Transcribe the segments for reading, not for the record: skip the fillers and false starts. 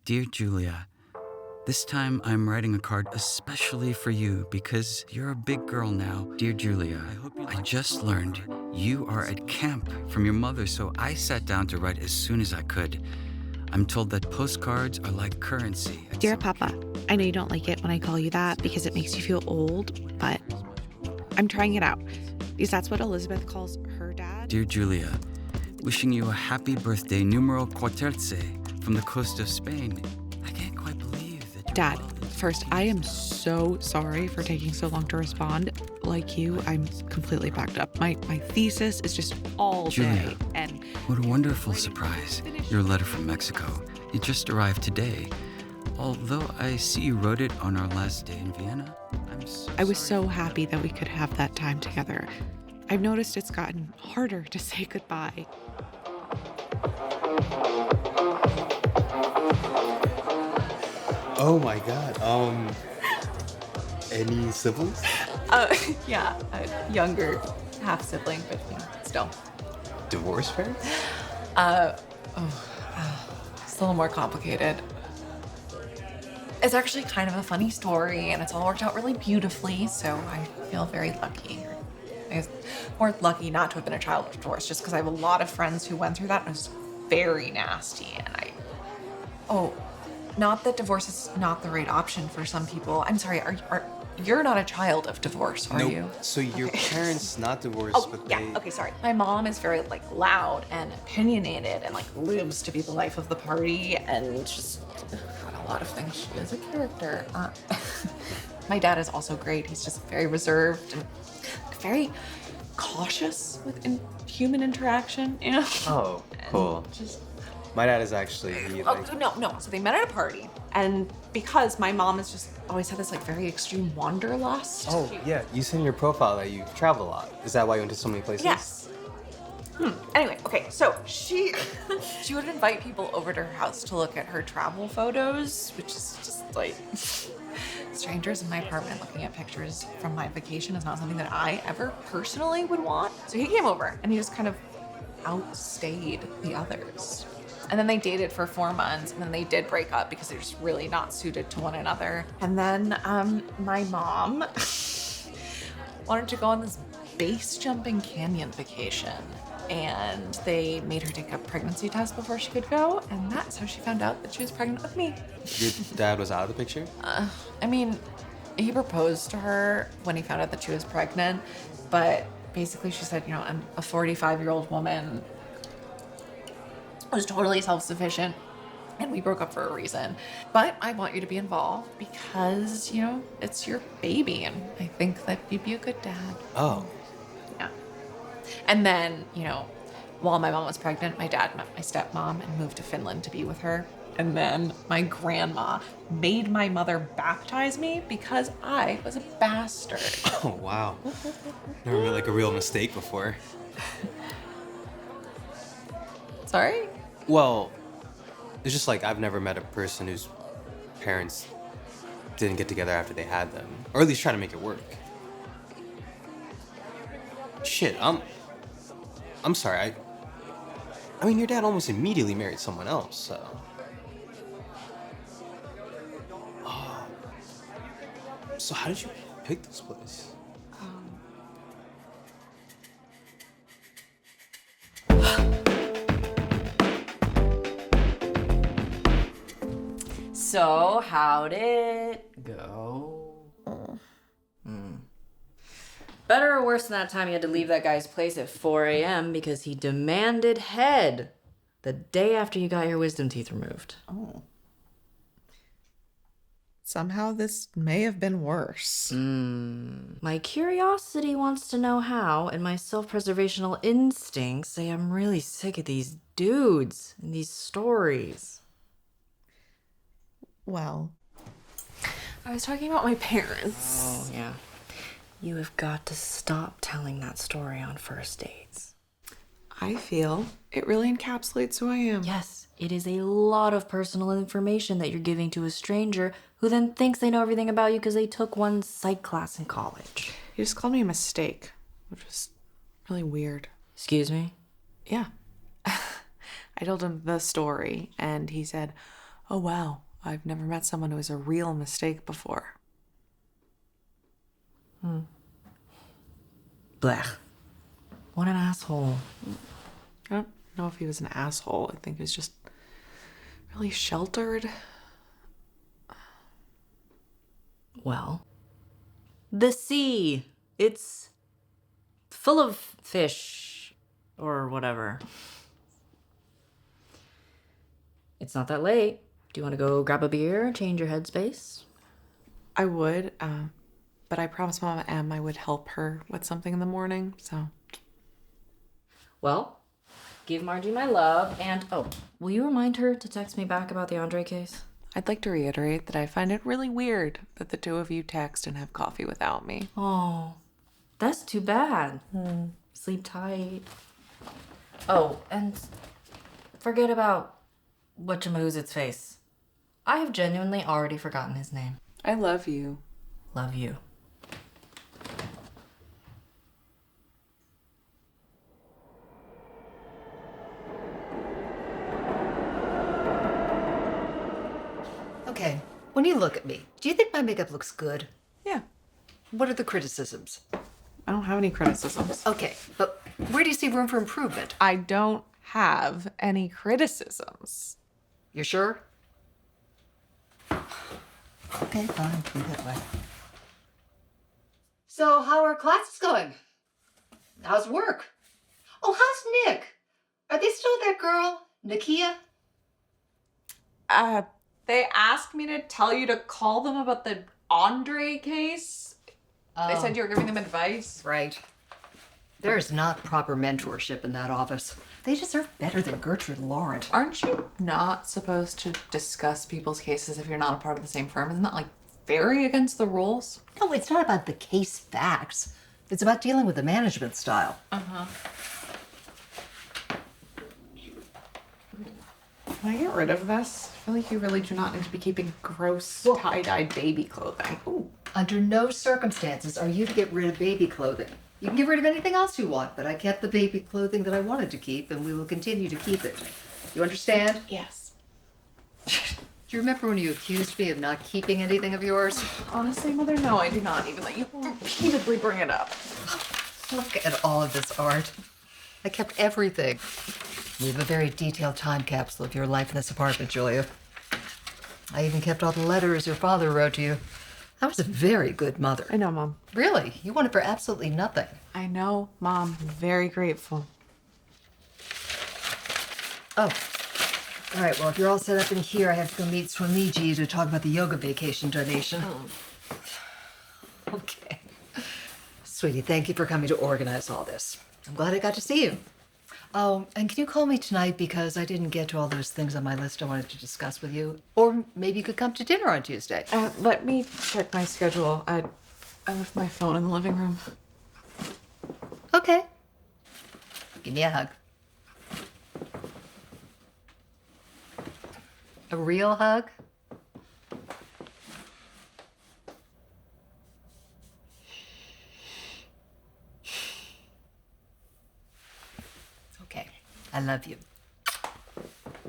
Dear Julia, this time I'm writing a card especially for you because you're a big girl now. Dear Julia, I just learned you are at camp from your mother, so I sat down to write as soon as I could. I'm told that postcards are like currency. Dear Papa, I know you don't like it when I call you that because it makes you feel old, but I'm trying it out because that's what Elizabeth calls her dad. Dear Julia, wishing you a happy birthday numero cuaterce from the coast of Spain. I can't quite believe that you're Dad, well into first, I am so sorry for taking so long to respond. Like you, I'm completely backed up. My thesis is just all Julia, day. And what a wonderful surprise. Your letter from Mexico. It just arrived today. Although I see you wrote it on our last day in Vienna, I was so happy that we could have that time together. I've noticed it's gotten harder to say goodbye. Oh my god. Any siblings? Yeah, a younger half sibling, but still. Divorced parents? It's a little more complicated. It's actually kind of a funny story, and it's all worked out really beautifully, so I feel very lucky. I guess more lucky not to have been a child of divorce, just because I have a lot of friends who went through that, and it was very nasty, and not that divorce is not the right option for some people. I'm sorry, you're not a child of divorce, are you? So your parents not divorced, but yeah, they... okay, sorry. My mom is very loud and opinionated and lives to be the life of the party and just got a lot of things. She is a character. My dad is also great. He's just very reserved and very cautious with human interaction, Oh, cool. My dad is actually... No. So they met at a party, and because my mom has just always had this very extreme wanderlust. Oh, yeah. You said in your profile that you travel a lot. Is that why you went to so many places? Yes. Anyway, okay, so she would invite people over to her house to look at her travel photos, which is just strangers in my apartment looking at pictures from my vacation is not something that I ever personally would want. So he came over and he just kind of outstayed the others. And then they dated for 4 months, and then they did break up because they're just really not suited to one another. And then my mom wanted to go on this base jumping canyon vacation, and they made her take a pregnancy test before she could go, and that's how she found out that she was pregnant with me. Your dad was out of the picture? He proposed to her when he found out that she was pregnant, but basically she said, I'm a 45-year-old woman. Was totally self-sufficient, and we broke up for a reason. But I want you to be involved because, it's your baby, and I think that you'd be a good dad. Oh. Yeah. And then, while my mom was pregnant, my dad met my stepmom and moved to Finland to be with her. And then my grandma made my mother baptize me because I was a bastard. Oh, wow. Never made a real mistake before. Sorry? Well, it's just I've never met a person whose parents didn't get together after they had them. Or at least try to make it work. Shit, I'm sorry. I mean, your dad almost immediately married someone else, so... Oh. So how did you pick this place? So, how'd it go? Better or worse than that time you had to leave that guy's place at 4 a.m. because he demanded head the day after you got your wisdom teeth removed. Oh. Somehow this may have been worse. My curiosity wants to know how, and my self-preservational instincts say I'm really sick of these dudes and these stories. Well, I was talking about my parents. Oh, yeah. You have got to stop telling that story on first dates. I feel it really encapsulates who I am. Yes, it is a lot of personal information that you're giving to a stranger who then thinks they know everything about you because they took one psych class in college. He just called me a mistake, which was really weird. Excuse me? Yeah. I told him the story, and he said, Oh, wow. I've never met someone who was a real mistake before. Blech. What an asshole. I don't know if he was an asshole. I think he was just really sheltered. Well, the sea. It's full of fish or whatever. It's not that late. Do you want to go grab a beer, change your headspace? I would, but I promised Mama M I would help her with something in the morning, so. Well, give Margie my love, and will you remind her to text me back about the Andre case? I'd like to reiterate that I find it really weird that the two of you text and have coffee without me. Oh, that's too bad. Sleep tight. Oh, and forget about whatchamahoo's face. I have genuinely already forgotten his name. I love you. Love you. Okay, when you look at me, do you think my makeup looks good? Yeah. What are the criticisms? I don't have any criticisms. Okay, but where do you see room for improvement? I don't have any criticisms. You sure? Okay, fine, be that way. So, how are classes going? How's work? Oh, how's Nick? Are they still that girl, Nakia? They asked me to tell you to call them about the Andre case. They said you were giving them advice. Right. There's not proper mentorship in that office. They deserve better than Gertrude Laurent. Aren't you not supposed to discuss people's cases if you're not a part of the same firm? Isn't that like very against the rules? No, it's not about the case facts. It's about dealing with the management style. Can I get rid of this? I feel like you really do not need to be keeping gross tie-dyed baby clothing. Ooh. Under no circumstances are you to get rid of baby clothing. You can get rid of anything else you want, but I kept the baby clothing that I wanted to keep, and we will continue to keep it. You understand? Yes. Do you remember when you accused me of not keeping anything of yours? Honestly, Mother, no, I do not. Even though you repeatedly bring it up. Look at all of this art. I kept everything. We have a very detailed time capsule of your life in this apartment, Julia. I even kept all the letters your father wrote to you. I was a very good mother. I know, Mom. Really? You wanted for absolutely nothing. I know, Mom. I'm very grateful. Oh. All right, well, if you're all set up in here, I have to go meet Swamiji to talk about the yoga vacation donation. Okay. Sweetie, thank you for coming to organize all this. I'm glad I got to see you. Oh, and can you call me tonight because I didn't get to all those things on my list I wanted to discuss with you? Or maybe you could come to dinner on Tuesday. Let me check my schedule. I left my phone in the living room. Okay. Give me a hug. A real hug? Okay, I love you.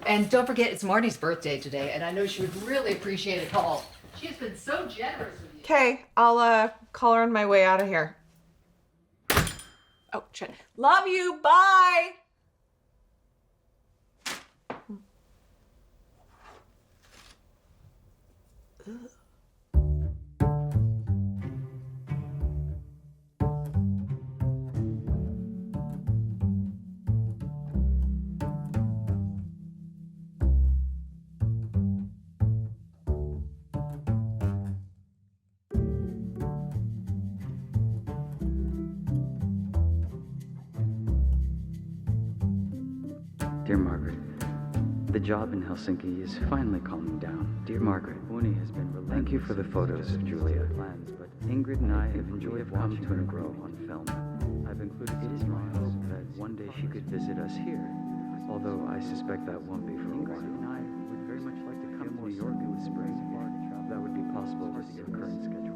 And don't forget, it's Marty's birthday today, and I know she would really appreciate a call. She has been so generous with you. Okay, I'll call her on my way out of here. Oh, Chen. Love you. Bye. Dear Margaret, the job in Helsinki is finally calming down. Dear Margaret, Uni has been relentless. Thank you for the photos of Julia. Plans, but Ingrid and I have enjoyed watching her grow on film. I've included it in my hope that one day she could visit us here, although I suspect that won't be for a while. Ingrid and I would very much like to come to New York in the spring. That would be possible with your current schedule.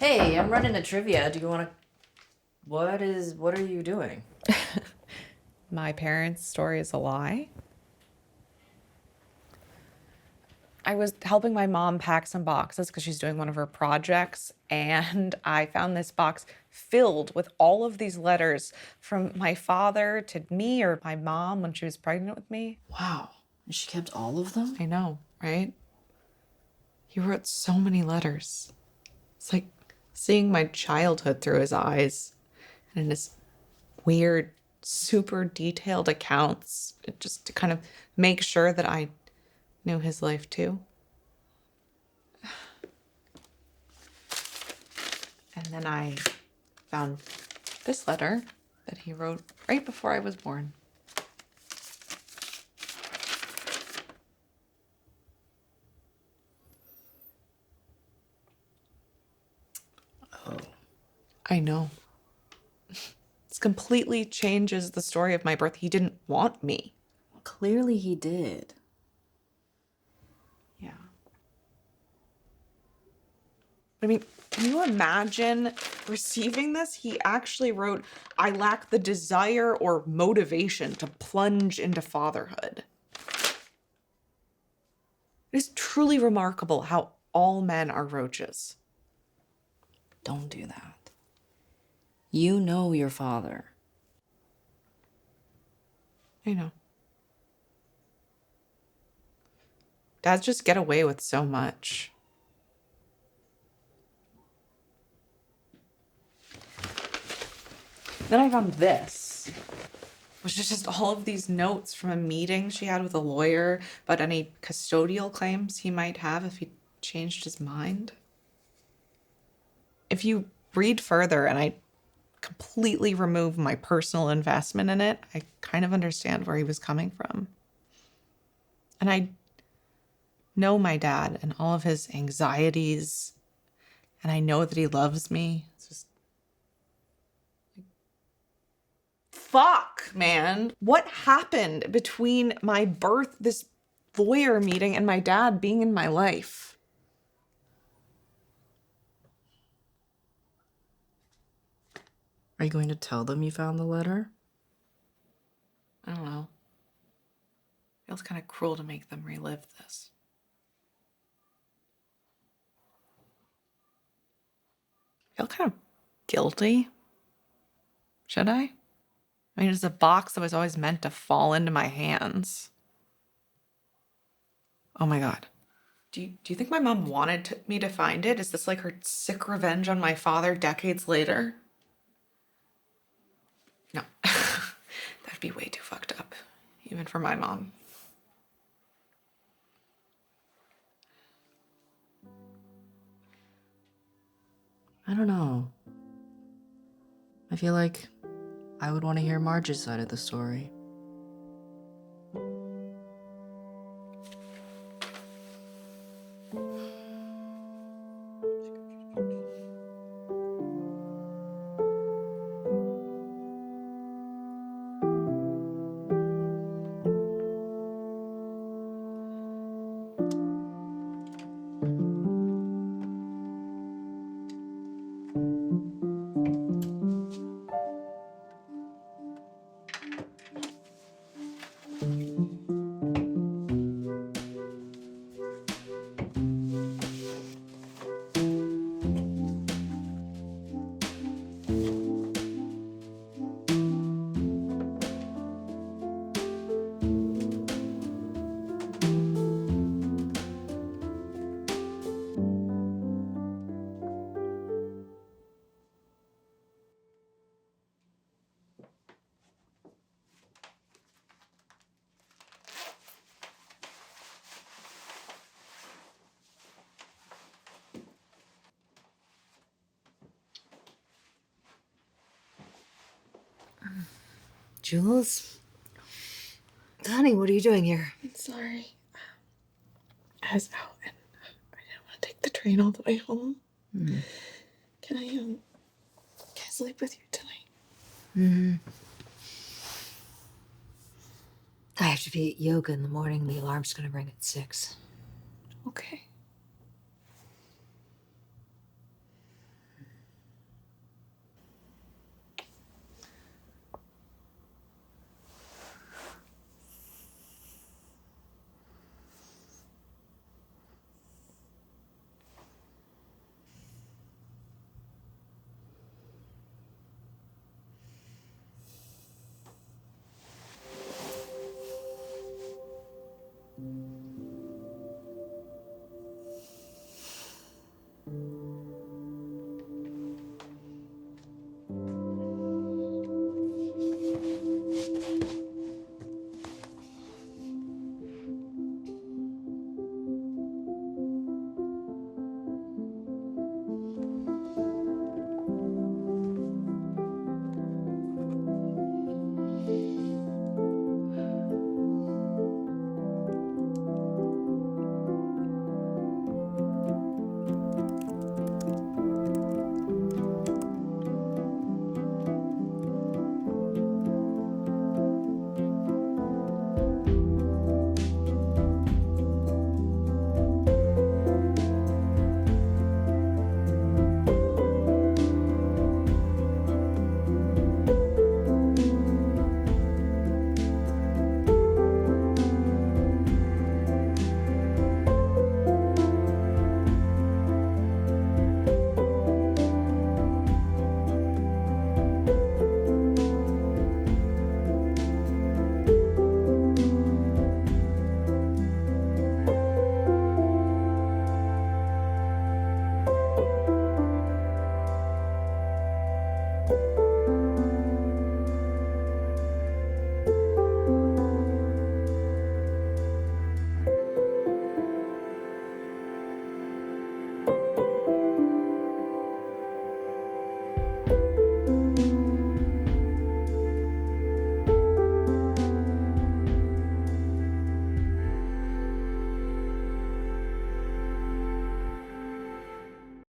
Hey, I'm running a trivia. Do you want to... What are you doing? My parents' story is a lie. I was helping my mom pack some boxes because she's doing one of her projects, and I found this box filled with all of these letters from my father to me or my mom when she was pregnant with me. Wow. And she kept all of them? I know, right? He wrote so many letters. It's like seeing my childhood through his eyes and in his weird, super detailed accounts, just to kind of make sure that I knew his life too. And then I found this letter that he wrote right before I was born. Oh. I know. This completely changes the story of my birth. He didn't want me. Clearly he did. Yeah. I mean, can you imagine receiving this? He actually wrote, "I lack the desire or motivation to plunge into fatherhood." It is truly remarkable how all men are roaches. Don't do that. You know your father. I know. Dads just get away with so much. Then I found this, which is just all of these notes from a meeting she had with a lawyer about any custodial claims he might have if he changed his mind. If you read further and I completely remove my personal investment in it, I kind of understand where he was coming from. And I know my dad and all of his anxieties, and I know that he loves me. It's just fuck, man. What happened between my birth, this lawyer meeting, and my dad being in my life? Are you going to tell them you found the letter? I don't know. Feels kind of cruel to make them relive this. I feel kind of guilty. Should I? I mean, it's a box that was always meant to fall into my hands. Oh my God. Do you think my mom wanted me to find it? Is this like her sick revenge on my father decades later? No. That'd be way too fucked up, even for my mom. I don't know. I feel like I would want to hear Marge's side of the story. Jules? Honey, what are you doing here? I'm sorry. I was out and I didn't want to take the train all the way home. Can I sleep with you tonight? I have to be at yoga in the morning. The alarm's gonna ring at 6. Okay.